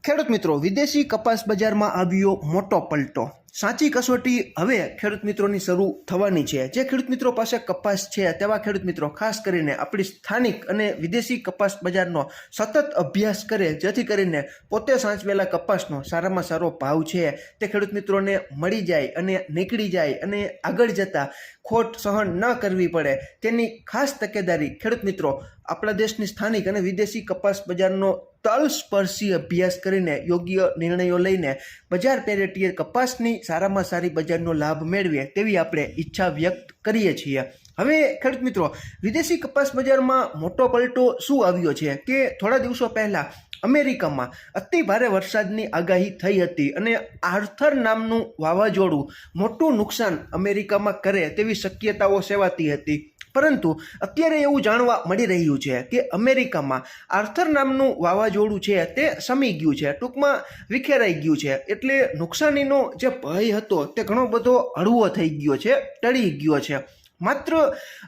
ખેડૂત મિત્રો, વિદેશી કપાસ બજારમાં આવ્યો મોટો પલટો. સાચી કસોટી હવે ખેડૂત મિત્રોની શરૂ થવાની છે. જે ખેડૂત મિત્રો પાસે કપાસ છે તેવા ખેડૂત મિત્રો ખાસ કરીને આપણી સ્થાનિક અને વિદેશી કપાસ બજારનો સતત અભ્યાસ કરે, જેથી કરીને પોતે સાચવેલા કપાસનો સારામાં સારો ભાવ છે તે ખેડૂત મિત્રોને મળી જાય અને નીકળી જાય અને આગળ જતાં ખોટ સહન ન કરવી પડે તેની ખાસ તકેદારી ખેડૂત મિત્રો આપણા દેશની સ્થાનિક અને વિદેશી કપાસ બજારનો તલસ્પર્શી અભ્યાસ કરીને યોગ્ય નિર્ણયો લઈને બજાર પેરેટીએ કપાસની સારામાં સારી બજારનો લાભ મેળવીએ તેવી આપણે ઈચ્છા વ્યક્ત કરીએ છીએ. હવે ખેડૂત મિત્રો, વિદેશી કપાસ બજારમાં મોટો પલટો શું આવ્યો છે કે થોડા દિવસો પહેલાં અમેરિકામાં અતિ ભારે વરસાદની આગાહી થઈ હતી અને આર્થર નામનું વાવાઝોડું મોટું નુકસાન અમેરિકામાં કરે તેવી શક્યતાઓ સેવાતી હતી. પરંતુ અત્યારે એવું જાણવા મળી રહ્યું છે કે અમેરિકામાં આર્થર નામનું વાવાઝોડું છે તે શમી ગયું છે, ટૂંકમાં વિખેરાઈ ગયું છે. એટલે નુકસાનીનો જે ભય હતો તે ઘણો બધો હળવો થઈ ગયો છે, ટળી ગયો છે. માત્ર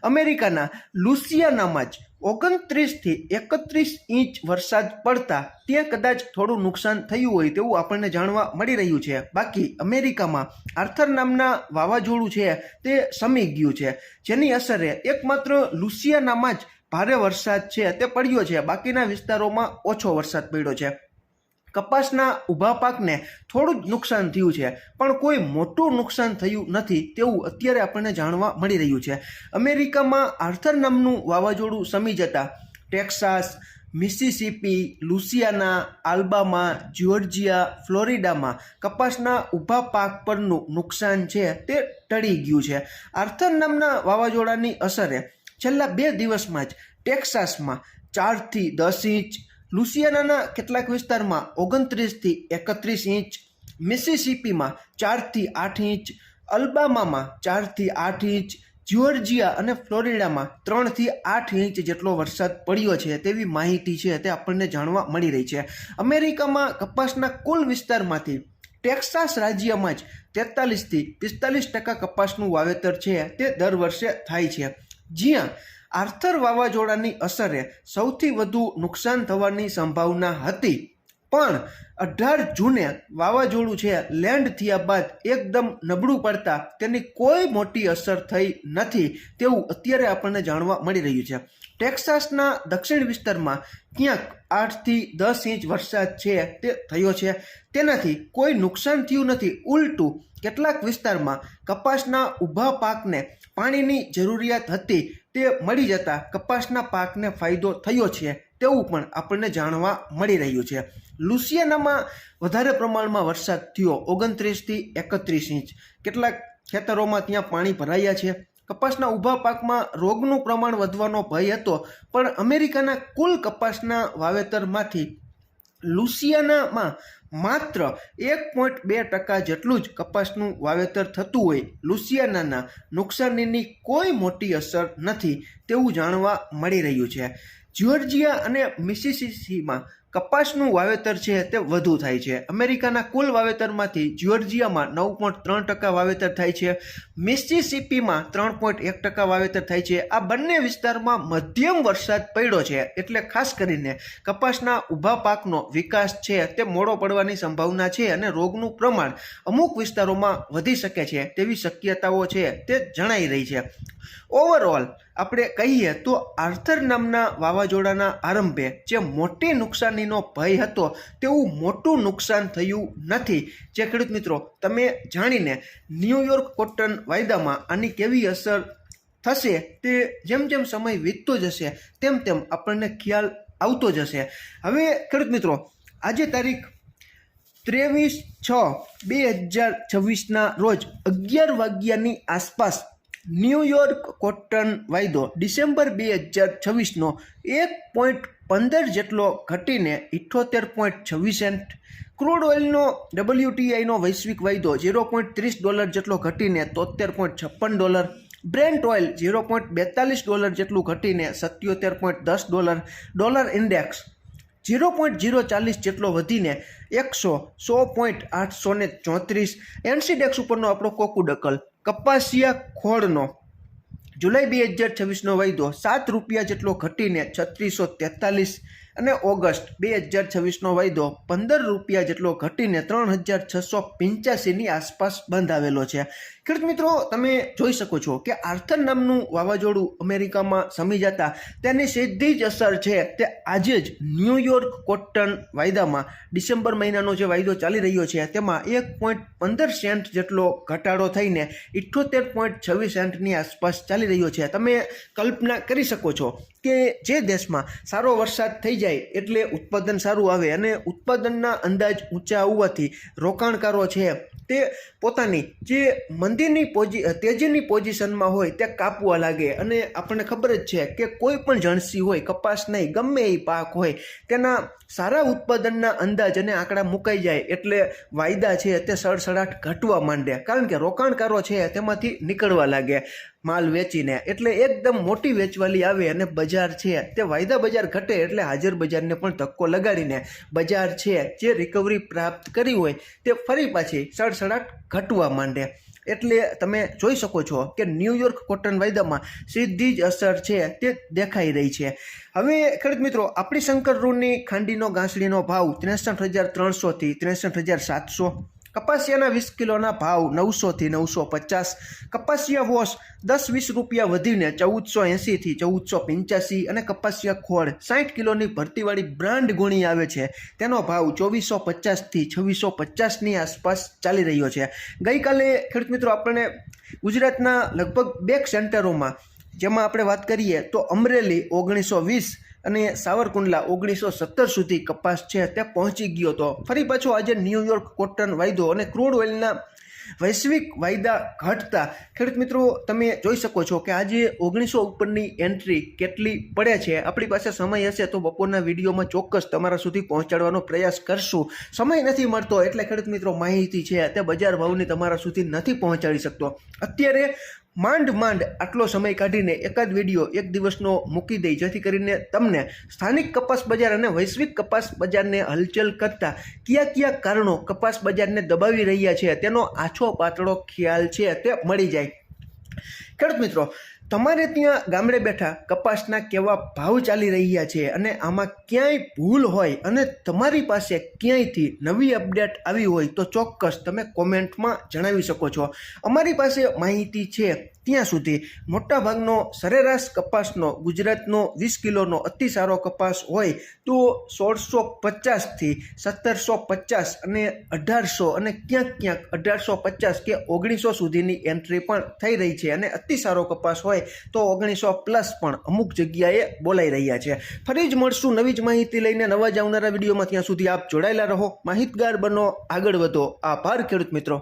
અમેરિકાના લુસિયાનામાં જ 29થી 31 ઇંચ વરસાદ પડતા ત્યાં કદાચ થોડું નુકસાન થયું હોય તેવું આપણને જાણવા મળી રહ્યું છે. બાકી અમેરિકામાં આર્થર નામના વાવાઝોડું છે તે શમી ગયું છે, જેની અસરે એકમાત્ર લુસિયાનામાં જ ભારે વરસાદ છે તે પડ્યો છે. બાકીના વિસ્તારોમાં ઓછો વરસાદ પડ્યો છે. કપાસના ઊભા પાકને થોડું જ નુકસાન થયું છે, પણ કોઈ મોટું નુકસાન થયું નથી તેવું અત્યારે આપણને જાણવા મળી રહ્યું છે. અમેરિકામાં આર્થર નામનું વાવાઝોડું શમી જતાં ટેક્સાસ, મિસિસિપી, લુસિયાના, આલ્બામા, જ્યોર્જિયા, ફ્લોરિડામાં કપાસના ઊભા પાક પરનું નુકસાન છે તે ટળી ગયું છે. આર્થર નામના વાવાઝોડાની અસરે છેલ્લા 2 દિવસમાં જ ટેક્સાસમાં 4થી 10 ઇંચ, લુસિયાનાના કેટલાક વિસ્તારમાં 29થી 31 ઇંચ, મિસિસિપીમાં 4થી 8 ઇંચ, અલ્બામામાં 4થી 8 ઇંચ, જ્યોર્જિયા અને ફ્લોરિડામાં 3થી 8 ઇંચ જેટલો વરસાદ પડ્યો છે તેવી માહિતી છે તે આપણને જાણવા મળી રહી છે. અમેરિકામાં કપાસના કુલ વિસ્તારમાંથી ટેક્સાસ રાજ્યમાં જ 43થી 45% કપાસનું વાવેતર છે તે દર વર્ષે થાય છે. જ્યાં આર્થર વાવાઝોડાની અસરે સૌથી વધુ નુકસાન થવાની સંભાવના હતી, પણ 18 જૂને વાવાઝોડું છે લેન્ડ થયા બાદ એકદમ નબળું પડતા તેની કોઈ મોટી અસર થઈ નથી તેવું અત્યારે આપણને જાણવા મળી રહ્યું છે. ટેક્સાસના દક્ષિણ વિસ્તારમાં ક્યાંક 8થી 10 ઇંચ વરસાદ છે તે થયો છે, તેનાથી કોઈ નુકસાન થયું નથી. ઉલટું કેટલાક વિસ્તારમાં કપાસના ઊભા પાકને પાણીની જરૂરિયાત હતી તે મળી જતાં કપાસના પાકને ફાયદો થયો છે તેવું પણ આપણને જાણવા મળી રહ્યું છે. લુસિયાનામાં વધારે પ્રમાણમાં વરસાદ થયો, 29થી 31 ઇંચ. કેટલાક ખેતરોમાં ત્યાં પાણી ભરાયા છે. કપાસના ઊભા પાકમાં રોગનું પ્રમાણ વધવાનો ભય હતો, પણ અમેરિકાના કુલ કપાસના વાવેતરમાંથી લુસિયાનામાં માત્ર 1.2% જેટલું જ કપાસનું વાવેતર થતું હોય લુસિયાનાના નુકસાનીની કોઈ મોટી અસર નથી તેવું જાણવા મળી રહ્યું છે. જ્યોર્જિયા અને મિસિસિપીમાં કપાસનું વાવેતર છે તે વધુ થાય છે. અમેરિકાના કુલ વાવેતરમાંથી જ્યોર્જિયામાં 9.3% વાવેતર થાય છે, મિસિસિપીમાં 3.1% વાવેતર થાય છે. આ બંને વિસ્તારમાં મધ્યમ વરસાદ પડ્યો છે, એટલે ખાસ કરીને કપાસના ઊભા પાકનો વિકાસ છે તે મોડો પડવાની સંભાવના છે અને રોગનું પ્રમાણ અમુક વિસ્તારોમાં વધી શકે છે તેવી શક્યતાઓ છે તે જણાઈ રહી છે. ઓવરઓલ આપણે કહીએ તો આર્થર નામના વાવાઝોડાના આરંભે જે મોટી નુકસાનીનો ભય હતો તેવું મોટું નુકસાન થયું નથી. જે ખેડૂત મિત્રો તમે જાણીને ન્યૂયોર્ક કોટન વાયદામાં આની કેવી અસર થશે તે જેમ જેમ સમય વીતતો જશે તેમ તેમ આપણને ખ્યાલ આવતો જશે. હવે ખેડૂત મિત્રો, આજે તારીખ 23/6/2026ના રોજ 11 વાગ્યાની આસપાસ ન્યૂયોર્ક કોટન વાયદો ડિસેમ્બર 2026નો 1.15 જેટલો ઘટીને 78.26 સેન્ટ, ક્રૂડ ઓઇલનો WTIનો વૈશ્વિક વાયદો $0.30 જેટલો ઘટીને $73.56, બ્રેન્ટ ઓઇલ $0.42 જેટલું ઘટીને $77.10, ડોલર ઇન્ડેક્સ 0.040 જેટલો વધીને 100.834, એનસીડેક્સ ઉપરનો આપણો કોકુડકલ કપાસિયા ખોળનો જુલાઈ 2026નો વાયદો ₹7 જેટલો ઘટીને 3643, અને ઓગસ્ટ 2026નો વાયદો 15 રૂપિયા જેટલો ઘટીને 3685ની આસપાસ બંધાવેલો છે. ખેડૂત મિત્રો, તમે જોઈ શકો છો કે આર્થર નામનું વાવાઝોડું અમેરિકામાં સમી જતા તેની સીધી જ અસર છે તે આજે જ ન્યૂયોર્ક કોટન વાયદામાં ડિસેમ્બર મહિનાનો જે વાયદો ચાલી રહ્યો છે તેમાં 1.15 સેન્ટ જેટલો ઘટાડો થઈને 78.26 સેન્ટની આસપાસ ચાલી રહ્યો છે. તમે કલ્પના કરી શકો છો કે જે દેશમાં સારો વરસાદ થઈ જાય એટલે ઉત્પાદન સારું આવે અને ઉત્પાદનના અંદાજ ઊંચા આવવાથી રોકાણકારો છે તે પોતાની જે મંદીની તેજીની પોઝિશનમાં હોય તે કાપવા લાગે. અને આપણને ખબર જ છે કે કોઈ પણ જણસી હોય, કપાસ નહીં, ગમે એ પાક હોય, તેના સારા ઉત્પાદનના અંદાજ અને આંકડા મુકાઈ જાય એટલે વાયદા છે તે સડસડાટ ઘટવા માંડે, કારણ કે રોકાણકારો છે તેમાંથી નીકળવા લાગે માલ વેચીને. એટલે એકદમ મોટી વેચવાલી આવે અને બજાર છે તે વાયદા બજાર ઘટે એટલે હાજર બજારને પણ ધક્કો લગાડીને બજાર છે જે રિકવરી પ્રાપ્ત કરી હોય તે ફરી પાછી સડસડાટ ઘટવા માંડે. એટલે તમે જોઈ શકો છો કે ન્યૂયોર્ક કોટન વાયદામાં સીધી જ અસર છે તે દેખાઈ રહી છે. હવે ખેડૂત મિત્રો, આપણી શંકર રૂની ખાંડીનો ગાંસડીનો ભાવ 63,300થી 63,700, કપાસિયાના 20 કિલોના ભાવ 900થી 950, કપાસિયા વોશ 10-20 રૂપિયા વધીને 1480થી 1485 અને કપાસિયા ખોળ 60 કિલોની ભરતીવાળી બ્રાન્ડ ગુણી આવે છે તેનો ભાવ 2450થી 2650ની આસપાસ ચાલી રહ્યો છે. ગઈકાલે ખેડૂત મિત્રો આપણને ગુજરાતના લગભગ 2 સેન્ટરોમાં, જેમાં આપણે વાત કરીએ તો અમરેલી 1920 અને સાવરકુંડલા 1917 સુધી કપાસ છે તે પહોંચી ગયો હતો. ફરી પાછો આજે ન્યૂયોર્ક કોટન વાયદો અને ક્રૂડ ઓઇલના વૈશ્વિક વાયદા ઘટતા ખેડૂત મિત્રો તમે જોઈ શકો છો કે આજે 1900 ઉપરની એન્ટ્રી કેટલી પડે છે. આપણી પાસે સમય હશે તો બપોરના વિડીયોમાં ચોક્કસ તમારા સુધી પહોંચાડવાનો પ્રયાસ કરશું. સમય નથી મળતો એટલે ખેડૂત મિત્રો માહિતી છે તે બજાર ભાવની તમારા સુધી નથી પહોંચાડી શકતો. અત્યારે માંડ આટલો સમય કાઢીને એકાદ વિડીયો એક દિવસનો મૂકી દઈ, જેથી કરીને તમને સ્થાનિક કપાસ બજાર અને વૈશ્વિક કપાસ બજારને હલચલ કરતા કયા કારણો કપાસ બજારને દબાવી રહ્યા છે તેનો આછો પાતળો ખ્યાલ છે તે મળી જાય. ખેડૂત મિત્રો, તમારે ત્યાં ગામડે બેઠા કપાસના કેવા ભાવ ચાલી રહ્યા છે અને આમાં ક્યાંય ભૂલ હોય અને તમારી પાસે ક્યાંયથી નવી અપડેટ આવી હોય તો ચોક્કસ તમે કોમેન્ટમાં જણાવી શકો છો. અમારી પાસે માહિતી છે ત્યાં સુધી મોટાભાગનો સરેરાશ કપાસનો ગુજરાતનો 20 કિલોનો અતિ સારો કપાસ હોય તો 1650થી 1750 અને 1800 અને ક્યાંક 1850 કે 1900 સુધીની એન્ટ્રી પણ થઈ રહી છે. અને અતિ સારો કપાસ હોય તો 1900 પ્લસ પણ અમુક જગ્યાએ બોલાઈ રહ્યા છે. ફરી જ મળશું નવી જ માહિતી લઈને નવા જ આવનારા વિડીયોમાં. ત્યાં સુધી આપ જોડાયેલા રહો, માહિતગાર બનો, આગળ વધો. આભાર ખેડૂત મિત્રો.